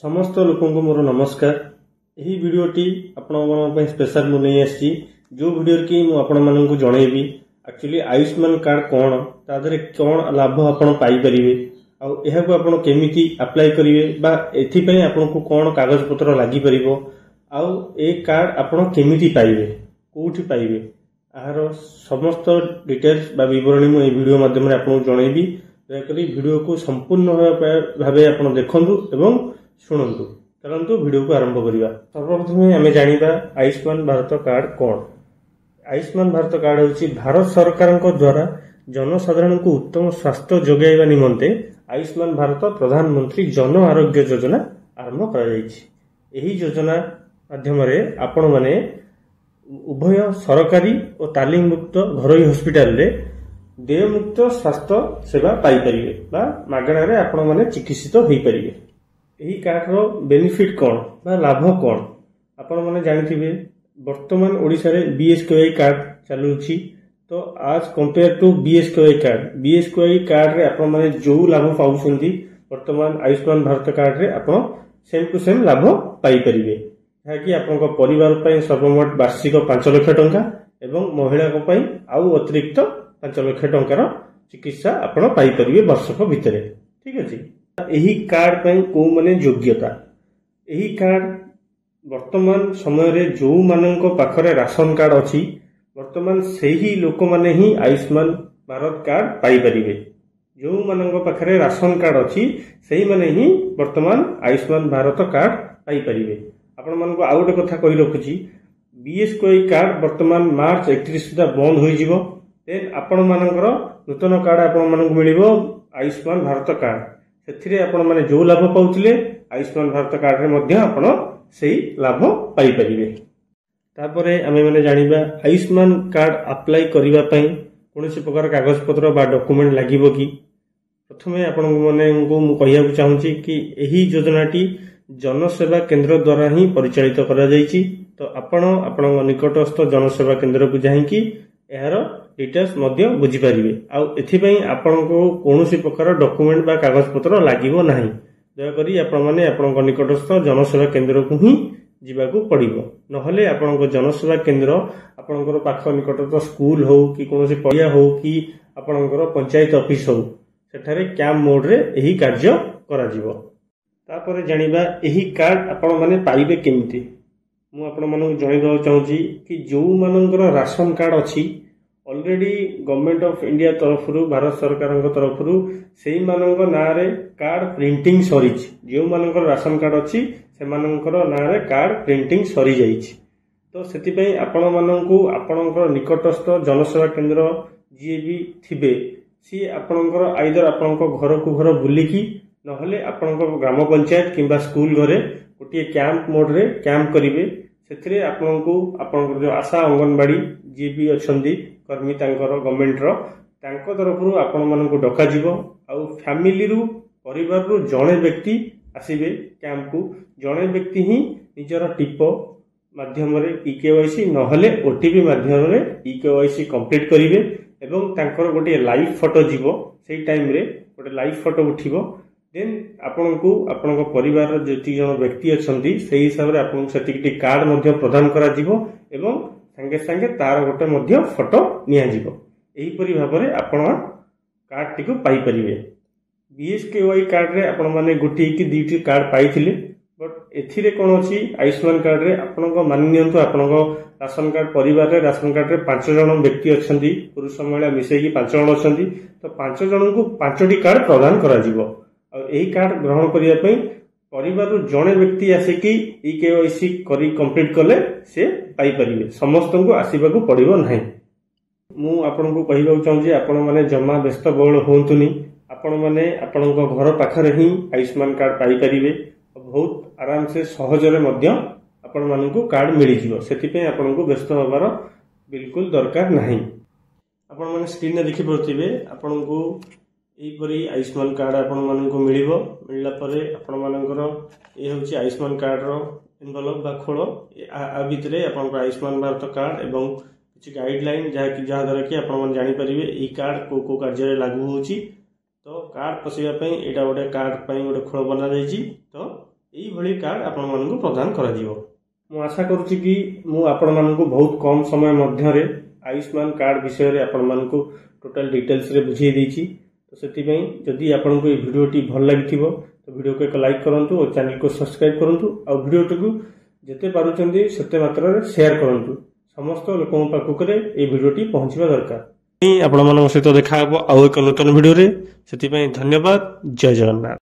समस्त लोक मोर नमस्कार। यही वीडियोटी आपण स्पेशल मु नहीं आसी जो वीडियो की मुझे जनइबी एक्चुअली आयुष्मान कार्ड कौन तादरे कौन लाभ आपण पाई परिवे को आपण केमिति अप्लाई करिवे बा एथिपई आपनको कौन कागज पत्र लागि परिवो आउ ए कार्ड आपण केमिति पाइबे कोठी पाइबे आहार समस्त डिटेल्स बा विवरणी मु ए वीडियो माध्यम रे आपनको जनइबी। दयाकरी वीडियो को संपूर्ण भावे आपण देखंतु एवं शुणु। चलतु वीडियो को आरंभ करिबा। सर्वप्रथम आम जानिबा आयुष्मान भारत कार्ड कौन। आयुष्मान भारत कार्ड होची भारत सरकार द्वारा जनसाधारण को उत्तम स्वास्थ्य जोगाइबा निमंते आयुष्मान भारत प्रधानमंत्री जन आरोग्य योजना आरंभ करा जायछि। एही योजना माध्यम रे आपण माने उभय सरकारी और तालीम मुक्त घरोई हॉस्पिटल रे देयमुक्त स्वास्थ्य सेवा पाई परिवे बा मागणा रे आपण माने चिकित्सित होई परिवे। एही कार्ड रो बेनिफिट कौन बा लाभ कौन आपण माने जानिथिबे। वर्तमान ओडिसा रे बीएसकेवाई कार्ड चालुछि तो आज कंपेयर टू बीएसकेवाई कार्ड रे आपण माने जो लाभ पाउछंती वर्तमान आयुष्मान भारत कार्ड रे आपण सेम टू सेम लाभ पाई परिवे। कि आपन परिवार पई सर्वमोट वार्षिक 5 लाख टंका एवं महिला को पई आउ अतिरिक्त 5 लाख टंकार चिकित्सा आपण पाई परिवे वर्षक भितरे। ठीक अछि। एही कार्ड पई को माने योग्यता एही कार्ड वर्तमान समय रे जो माननको पाखरे राशन कार्ड अछि वर्तमान सेही लोक माने ही आयुष्मान भारत कार्ड पाई परिवे। जो माननको पाखरे राशन कार्ड अछि सेही माने ही वर्तमान आयुष्मान भारत कार्ड पाई परिवे। आपण मानको आउ गोटे कथा कहि रखुची बीएसकेवाई कार्ड वर्तमान मार्च 31 सुधा बंद होई जिवो। देन आपण मानकर नूतन कार्ड आपण मानको मिलिबो आयुष्मान भारत कार्ड। सेथिरे आपण माने जो लाभ पाउथिले आयुष्मान भारत कार्ड रे मध्ये आपण सेही लाभ पाई परिवे। तापरे आमे माने जानिबा आयुष्मान कार्ड अप्लाई करिवा पई कोनोसी प्रकार कागज पत्र बा डॉक्यूमेंट लागिबो कि। प्रथमे आपण माने मु कहिया चाहूची कि एही योजनाटी जनसेवा केंद्र द्वारा ही परिचालित करा जायछि। तो आपण निकटस्थ जनसेवा केंद्र को जाहिकी एहार डिटेल्स मध्य बुझी परिवे। आ एथिपई आपनको कोनोसी प्रकार डॉक्यूमेंट बा कागज पत्र लागिबो नाही। दया करी आपण माने आपनको निकटस्थ जनसेवा केंद्र को ही जिबाकू पड़िबो। नहले आपनको जनसेवा केंद्र आपनकर पाख निकटस्थ स्कूल हो कि कोनोसी पड़िया हो कि आपनकर पंचायत ऑफिस हो सेठारे कैंप मोड रे एही कार्य करा जिवो। तापरे जानिबा एही कार्ड आपण माने पाइबे केमिति। मु आपण मानक जणाइ दवा चाहूची कि जो मानकर राशन कार्ड अछि ऑलरेडी गवर्नमेंट ऑफ इंडिया तरफरु भारत सरकार तरफरु सेही मानक नारे कार्ड प्रिंटिंग सरीछि। जो मानकर राशन कार्ड अछि से मानकर नारे कार्ड प्रिंटिंग सरी जाइछि। तो सेति पई आपण मानकू आपणकर निकटस्थ जनसेवा केंद्र जे भी थिबे सी आपणकर आइदर आपणको घर को घर बुलिकी नहले आपणकर ग्राम पंचायत किंबा स्कूल घरे गोटे कैंप मोड रे कैंप करिवे। सेथिरे आपणको आपणकर जो आशा अंगनवाड़ी जे भी अछंती कर्मी तांकर गवर्नमेंट रो तांको तरफरु आपण मानकू डका जिवो। आ फैमिली रु परिवार रु जणे व्यक्ति आसीबे कैंप को। जणे व्यक्ति ही निजर टिपो माध्यम रे ईकेवाईसी नहले ओटीपी माध्यम रे ईकेवाईसी कंप्लीट करिवे एवं तांकर गोटे लाइव फोटो जिवो। सेही टाइम रे गोटे लाइव फोटो उठिबो। देन आपनको आपनको परिवार जति जन व्यक्ति अछंती सेही हिसाब रे आपनको सेतिकटी कार्ड मध्ये प्रदान करा जिवो एवं संगे संगे तार गोटे मध्ये फोटो निया जिवो। एही परि भाबरे आपण कार्ड टिको पाई परिवे। बीएसकेवाई कार्ड रे आपण माने गोटी कि दुईटी कार्ड पाइथिले बट एथिरे कोन अछि आयुष्मान कार्ड रे आपनको मानि नियंतु आपनको राशन कार्ड परिवार रे राशन कार्ड रे 5 जण व्यक्ति अछंती पुरुष महिला मिसै कि 5 जण अछंती। तो 5 जण को 5टी कार्ड प्रदान करा जिवो। और यही कार्ड ग्रहण करिया पई परिवार जणे व्यक्ति आसिकी ईकेवाईसी करी कंप्लीट कले से पाई परिवे। समस्त को आसीबा को पड़िबो नाही। मु आपनको कहिबा चाहू जे आपण माने जमा व्यस्त बहुल होंतुनी। आपण माने आपणको घर पाखरे ही आयुष्मान कार्ड पाई परिवे। बहुत आराम से सहज रे मध्य आपण मानकू कार्ड मिली जिवो। सेति पे आपनको व्यस्त होबार बिल्कुल दरकार नाही। आपण माने स्क्रीन रे देखि परथिबे आपनको एपरी आयुष्मान कार्ड आपण मानकू मिलला परे आपण मानकर ए होची आयुष्मान कार्ड रो एनवलप बा खोलो आ भितरे आपण आयुष्मान भारत कार्ड एवं किछि गाइडलाइन जहा द्वारा कि आपण मन जानि परिबे ई कार्ड को कार्य रे लागू होची। तो कार्ड पसिबा पई एटा गोटे कार्ड पई गोटे खोल बना जायछि। तो এইଭଳି କାର୍ଡ ଆପଣମାନଙ୍କୁ ପ୍ରଦାନ କରାଯିବ। ମୁଁ ଆଶା କରୁଛି କି ମୁଁ ଆପଣମାନଙ୍କୁ ବହୁତ କମ୍ ସମୟ ମଧ୍ୟରେ ଆୟୁଷ୍ମାନ କାର୍ଡ ବିଷୟରେ ଆପଣମାନଙ୍କୁ ଟୋଟାଲ ଡିଟେଲ୍ସରେ ବୁଝେଇ ଦେଇଛି। ତ ସେଥିପାଇଁ ଯଦି ଆପଣଙ୍କୁ এই ଭିଡ଼ିଓଟି ଭଲ ଲାଗିଥିବ ତ ଭିଡ଼ିଓକୁ ଏକ ଲାଇକ୍ କରନ୍ତୁ ଓ ଚ୍ୟାନେଲକୁ ସବସ୍କ୍ରାଇବ୍ କରନ୍ତୁ ଆଉ ଭିଡ଼ିଓଟିକୁ ଯେତେ ପାରୁଛନ୍ତି ସେତେ ମାତ୍ରାରେ ସେୟାର କରନ୍ତୁ। ସମସ୍ତ ଲୋକଙ୍କ ପାଖକୁ এই ଭିଡ଼ିଓଟି ପହଞ୍ଚିବା ଦରକାର। ଆପଣମାନଙ୍କ ସହିତ ଦେଖା ହେବ ଆଉ ଏକ ନୂତନ ଭିଡ଼ିଓରେ। ସେଥିପାଇଁ ଧନ୍ୟବାଦ। ଜୟ ଜଗନ୍ନାଥ।